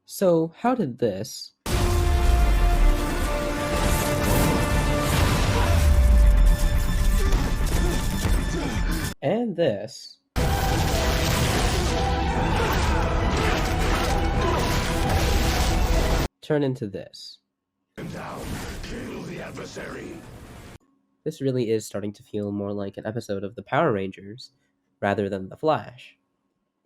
So, how did this and this turn into this? Down, kill the adversary. This really is starting to feel more like an episode of the Power Rangers rather than The Flash.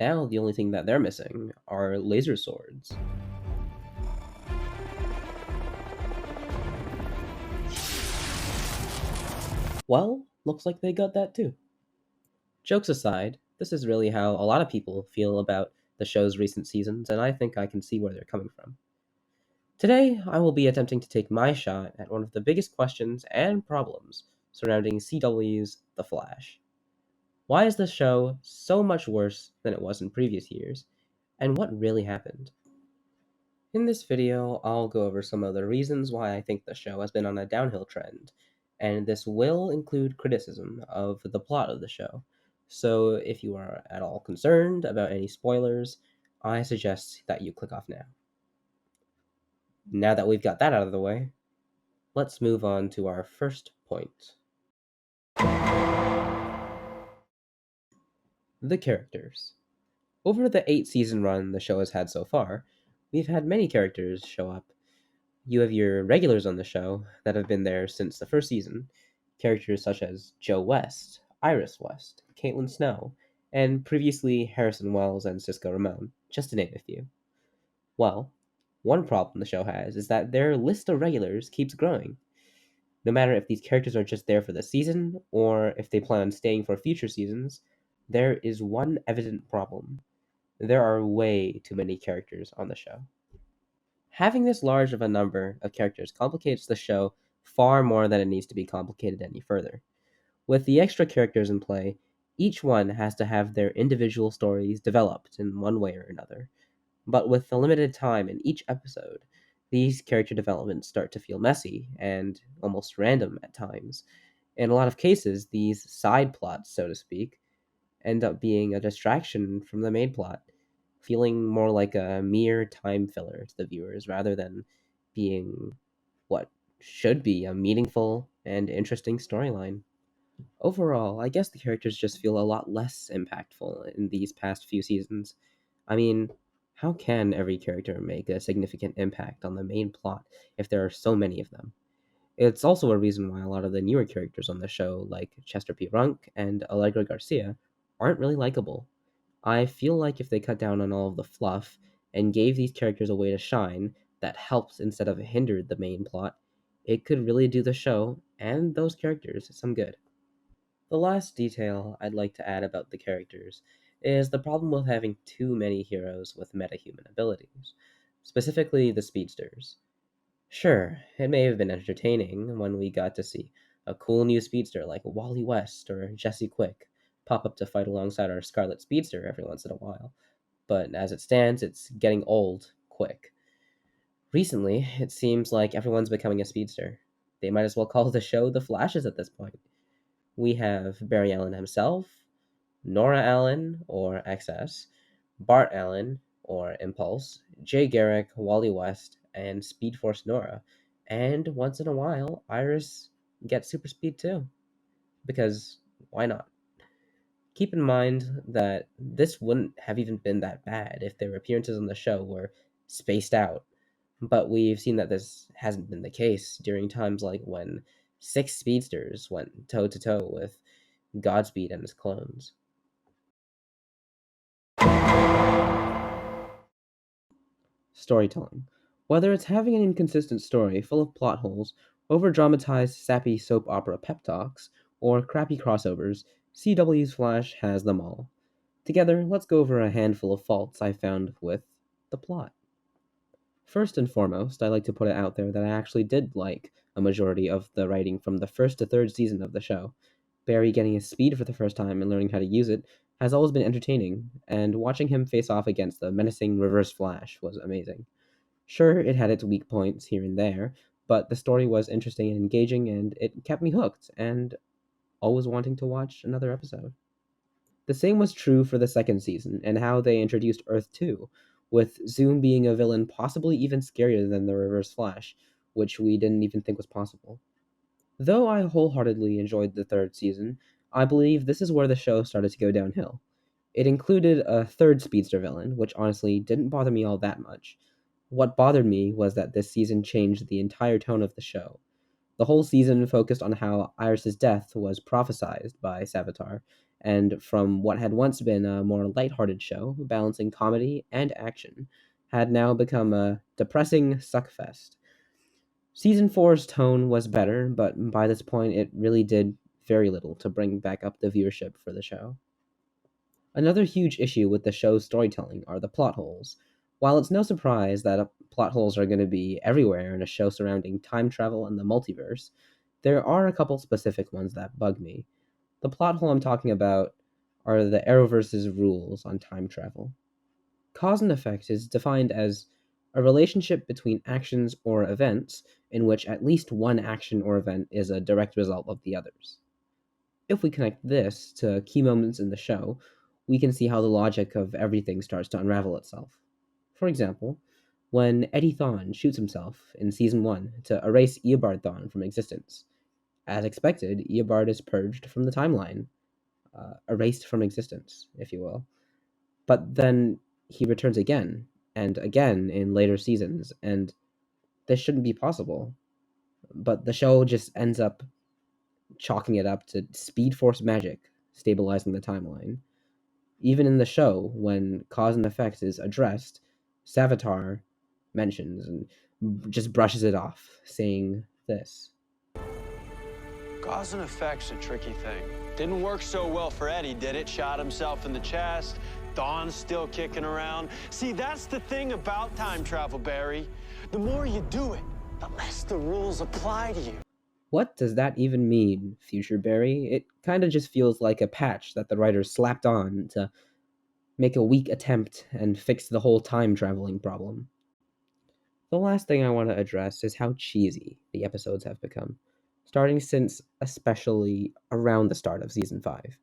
Now, the only thing that they're missing are laser swords. Well, looks like they got that too. Jokes aside, this is really how a lot of people feel about the show's recent seasons, and I think I can see where they're coming from. Today, I will be attempting to take my shot at one of the biggest questions and problems surrounding CW's The Flash. Why is the show so much worse than it was in previous years, and what really happened? In this video, I'll go over some of the reasons why I think the show has been on a downhill trend, and this will include criticism of the plot of the show. So if you are at all concerned about any spoilers, I suggest that you click off now. Now that we've got that out of the way, let's move on to our first point. The characters. Over the 8 season run the show has had so far, we've had many characters show up. You have your regulars on the show that have been there since the first season, characters such as Joe West, Iris West, Caitlin Snow, and previously Harrison Wells and Cisco Ramon, just to name a few. Well, one problem the show has is that their list of regulars keeps growing. No matter if these characters are just there for the season or if they plan on staying for future seasons, there is one evident problem. There are way too many characters on the show. Having this large of a number of characters complicates the show far more than it needs to be complicated any further. With the extra characters in play, each one has to have their individual stories developed in one way or another. But with the limited time in each episode, these character developments start to feel messy and almost random at times. In a lot of cases, these side plots, so to speak, end up being a distraction from the main plot, feeling more like a mere time filler to the viewers rather than being what should be a meaningful and interesting storyline. Overall, I guess the characters just feel a lot less impactful in these past few seasons. I mean, how can every character make a significant impact on the main plot if there are so many of them? It's also a reason why a lot of the newer characters on the show, like Chester P. Runk and Allegra Garcia, aren't really likable. I feel like if they cut down on all of the fluff and gave these characters a way to shine that helps instead of hindered the main plot, it could really do the show and those characters some good. The last detail I'd like to add about the characters is the problem with having too many heroes with metahuman abilities, specifically the speedsters. Sure, it may have been entertaining when we got to see a cool new speedster like Wally West or Jesse Quick pop up to fight alongside our Scarlet Speedster every once in a while, but as it stands, it's getting old quick. Recently, it seems like everyone's becoming a speedster. They might as well call the show The Flashes at this point. We have Barry Allen himself, Nora Allen, or XS, Bart Allen, or Impulse, Jay Garrick, Wally West, and Speed Force Nora. And once in a while, Iris gets super speed too. Because why not? Keep in mind that this wouldn't have even been that bad if their appearances on the show were spaced out. But we've seen that this hasn't been the case during times like when 6 speedsters went toe to toe with Godspeed and his clones. Storytelling. Whether it's having an inconsistent story full of plot holes, over dramatized, sappy soap opera pep talks, or crappy crossovers, CW's Flash has them all. Together, let's go over a handful of faults I found with the plot. First and foremost, I like to put it out there that I actually did like a majority of the writing from the first to third season of the show. Barry getting his speed for the first time and learning how to use it has always been entertaining, and watching him face off against the menacing Reverse Flash was amazing. Sure, it had its weak points here and there, but the story was interesting and engaging, and it kept me hooked and always wanting to watch another episode. The same was true for the second season and how they introduced Earth 2. with Zoom being a villain possibly even scarier than the Reverse Flash, which we didn't even think was possible. Though I wholeheartedly enjoyed the third season, I believe this is where the show started to go downhill. It included a third speedster villain, which honestly didn't bother me all that much. What bothered me was that this season changed the entire tone of the show. The whole season focused on how Iris's death was prophesized by Savitar, and from what had once been a more lighthearted show, balancing comedy and action, had now become a depressing suckfest. Season 4's tone was better, but by this point it really did very little to bring back up the viewership for the show. Another huge issue with the show's storytelling are the plot holes. While it's no surprise that plot holes are going to be everywhere in a show surrounding time travel and the multiverse, there are a couple specific ones that bug me. The plot hole I'm talking about are the Arrowverse's rules on time travel. Cause and effect is defined as a relationship between actions or events in which at least one action or event is a direct result of the others. If we connect this to key moments in the show, we can see how the logic of everything starts to unravel itself. For example, when Eddie Thawne shoots himself in season 1 to erase Eobard Thawne from existence. As expected, Eobard is purged from the timeline, erased from existence, if you will. But then he returns again and again in later seasons, and this shouldn't be possible. But the show just ends up chalking it up to Speed Force magic stabilizing the timeline. Even in the show, when cause and effect is addressed, Savitar mentions and just brushes it off, saying this. Cause and effect's a tricky thing. Didn't work so well for Eddie, did it? Shot himself in the chest. Dawn's still kicking around. See, that's the thing about time travel, Barry. The more you do it, the less the rules apply to you. What does that even mean, Future Barry? It kind of just feels like a patch that the writers slapped on to make a weak attempt and fix the whole time traveling problem. The last thing I want to address is how cheesy the episodes have become, starting since especially around the start of season 5.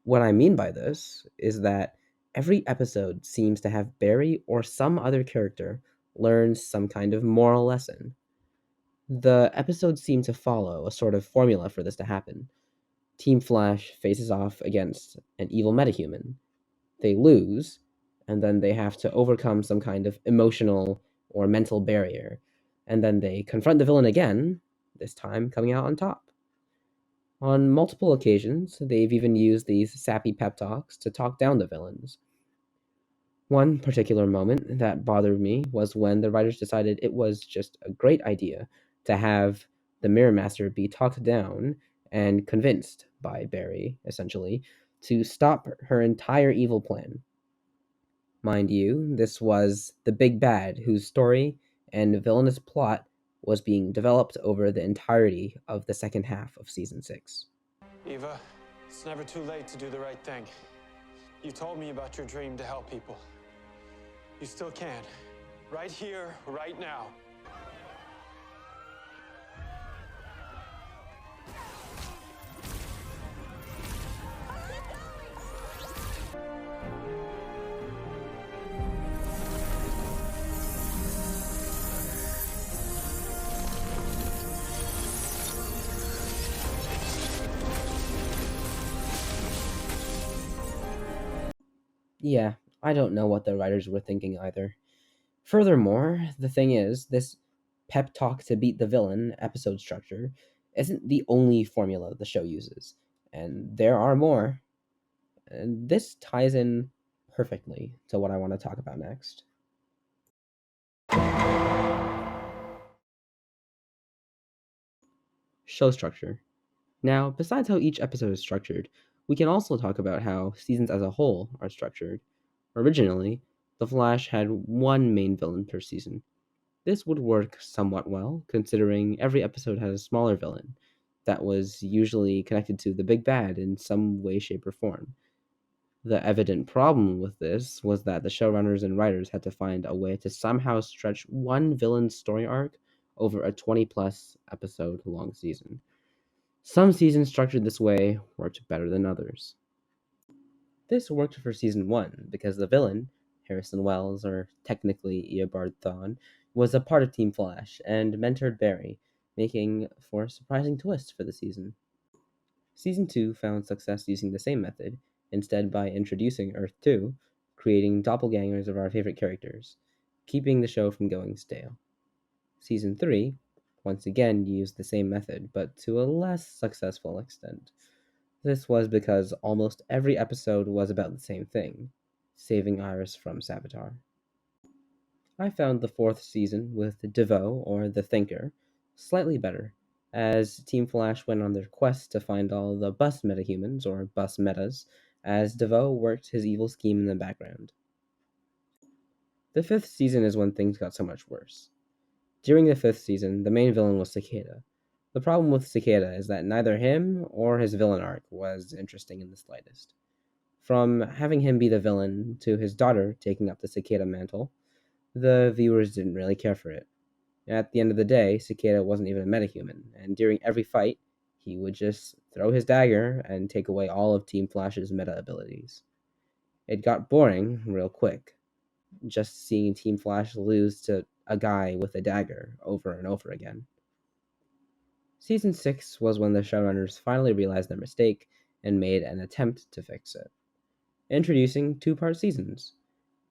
What I mean by this is that every episode seems to have Barry or some other character learn some kind of moral lesson. The episodes seem to follow a sort of formula for this to happen. Team Flash faces off against an evil metahuman. They lose, and then they have to overcome some kind of emotional or mental barrier, and then they confront the villain again, this time coming out on top. On multiple occasions, they've even used these sappy pep talks to talk down the villains. One particular moment that bothered me was when the writers decided it was just a great idea to have the Mirror Master be talked down and convinced by Barry, essentially, to stop her entire evil plan. Mind you, this was the big bad whose story and villainous plot was being developed over the entirety of the second half of season 6. Eva, it's never too late to do the right thing. You told me about your dream to help people. You still can. Right here, right now. Yeah, I don't know what the writers were thinking either. Furthermore, the thing is, this pep talk to beat the villain episode structure isn't the only formula the show uses, and there are more. And this ties in perfectly to what I want to talk about next. Show structure. Now, besides how each episode is structured, we can also talk about how seasons as a whole are structured. Originally, The Flash had one main villain per season. This would work somewhat well, considering every episode had a smaller villain that was usually connected to the big bad in some way, shape, or form. The evident problem with this was that the showrunners and writers had to find a way to somehow stretch one villain's story arc over a 20 plus episode long season. Some seasons structured this way worked better than others. This worked for season 1 because the villain, Harrison Wells, or technically Eobard Thawne, was a part of Team Flash and mentored Barry, making for a surprising twist for the season. Season 2 found success using the same method, instead by introducing Earth 2, creating doppelgangers of our favorite characters, keeping the show from going stale. Season 3 once again used the same method, but to a less successful extent. This was because almost every episode was about the same thing, saving Iris from Savitar. I found the fourth season with DeVoe, or the Thinker, slightly better, as Team Flash went on their quest to find all the bus metahumans, or bus metas, as DeVoe worked his evil scheme in the background. The fifth season is when things got so much worse. During the fifth season, the main villain was Cicada. The problem with Cicada is that neither him or his villain arc was interesting in the slightest. From having him be the villain to his daughter taking up the Cicada mantle, the viewers didn't really care for it. At the end of the day, Cicada wasn't even a metahuman, and during every fight, he would just throw his dagger and take away all of Team Flash's meta abilities. It got boring real quick, just seeing Team Flash lose to a guy with a dagger over and over again. Season 6 was when the showrunners finally realized their mistake and made an attempt to fix it. Introducing two-part seasons.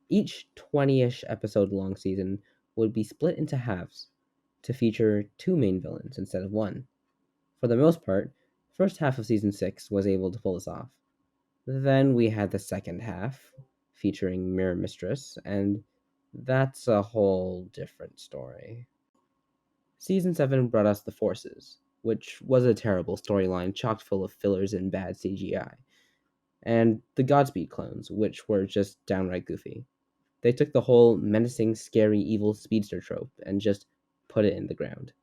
Each 20-ish episode long season would be split into halves to feature two main villains instead of one. For the most part, first half of season 6 was able to pull this off. Then we had the second half, featuring Mirror Mistress, and that's a whole different story. Season 7 brought us The Forces, which was a terrible storyline chock full of fillers and bad CGI, and the Godspeed clones, which were just downright goofy. They took the whole menacing, scary, evil speedster trope and just put it in the ground.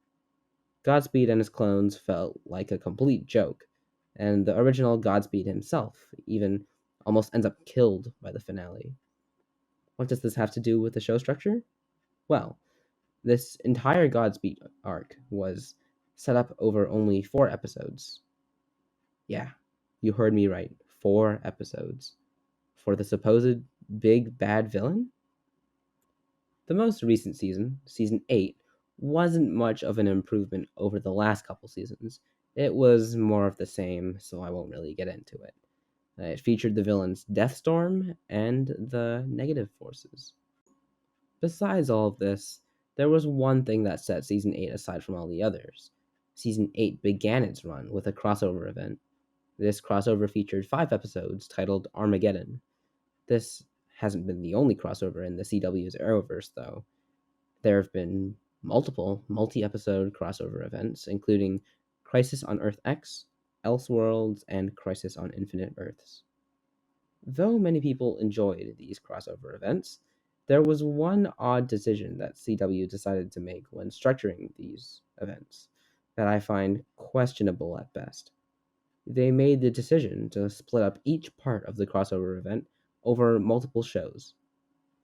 Godspeed and his clones felt like a complete joke, and the original Godspeed himself even almost ends up killed by the finale. What does this have to do with the show structure? Well, this entire Godspeed arc was set up over only 4 episodes. Yeah, you heard me right. 4 episodes. For the supposed big bad villain? The most recent season, season 8, wasn't much of an improvement over the last couple seasons. It was more of the same, so I won't really get into it. It featured the villains Deathstorm and the Negative Forces. Besides all of this, there was one thing that set season 8 aside from all the others. Season 8 began its run with a crossover event. This crossover featured 5 episodes titled Armageddon. This hasn't been the only crossover in the CW's Arrowverse, though. There have been multiple multi-episode crossover events, including Crisis on Earth X, Elseworlds, and Crisis on Infinite Earths. Though many people enjoyed these crossover events, there was one odd decision that CW decided to make when structuring these events that I find questionable at best. They made the decision to split up each part of the crossover event over multiple shows.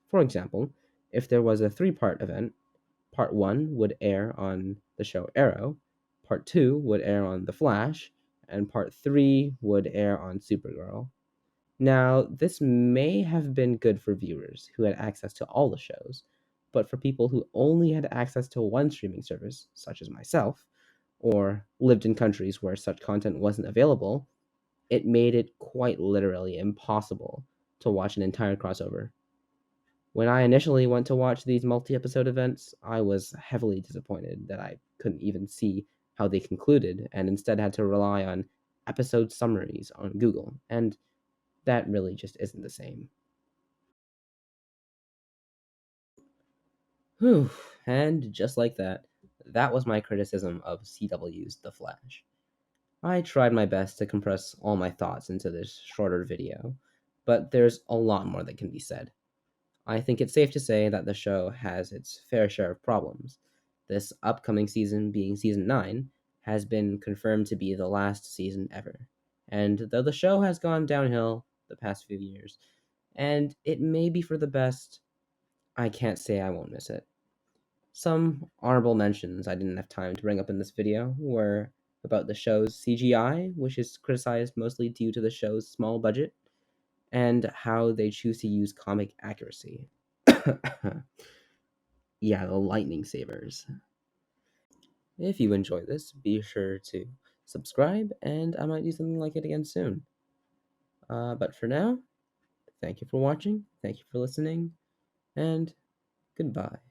For example, if there was a 3-part event, part 1 would air on the show Arrow, part 2 would air on The Flash, and part 3 would air on Supergirl. Now, this may have been good for viewers who had access to all the shows, but for people who only had access to one streaming service, such as myself, or lived in countries where such content wasn't available, it made it quite literally impossible to watch an entire crossover. When I initially went to watch these multi-episode events, I was heavily disappointed that I couldn't even see how they concluded and instead had to rely on episode summaries on Google, and that really just isn't the same. Whew, and just like that, that was my criticism of CW's The Flash. I tried my best to compress all my thoughts into this shorter video, but there's a lot more that can be said. I think it's safe to say that the show has its fair share of problems. This upcoming season, being season 9, has been confirmed to be the last season ever. And though the show has gone downhill the past few years, and it may be for the best, I can't say I won't miss it. Some honorable mentions I didn't have time to bring up in this video were about the show's CGI, which is criticized mostly due to the show's small budget, and how they choose to use comic accuracy. Yeah, the lightning sabers. If you enjoy this, be sure to subscribe, and I might do something like it again soon. But for now, thank you for watching, thank you for listening, and goodbye.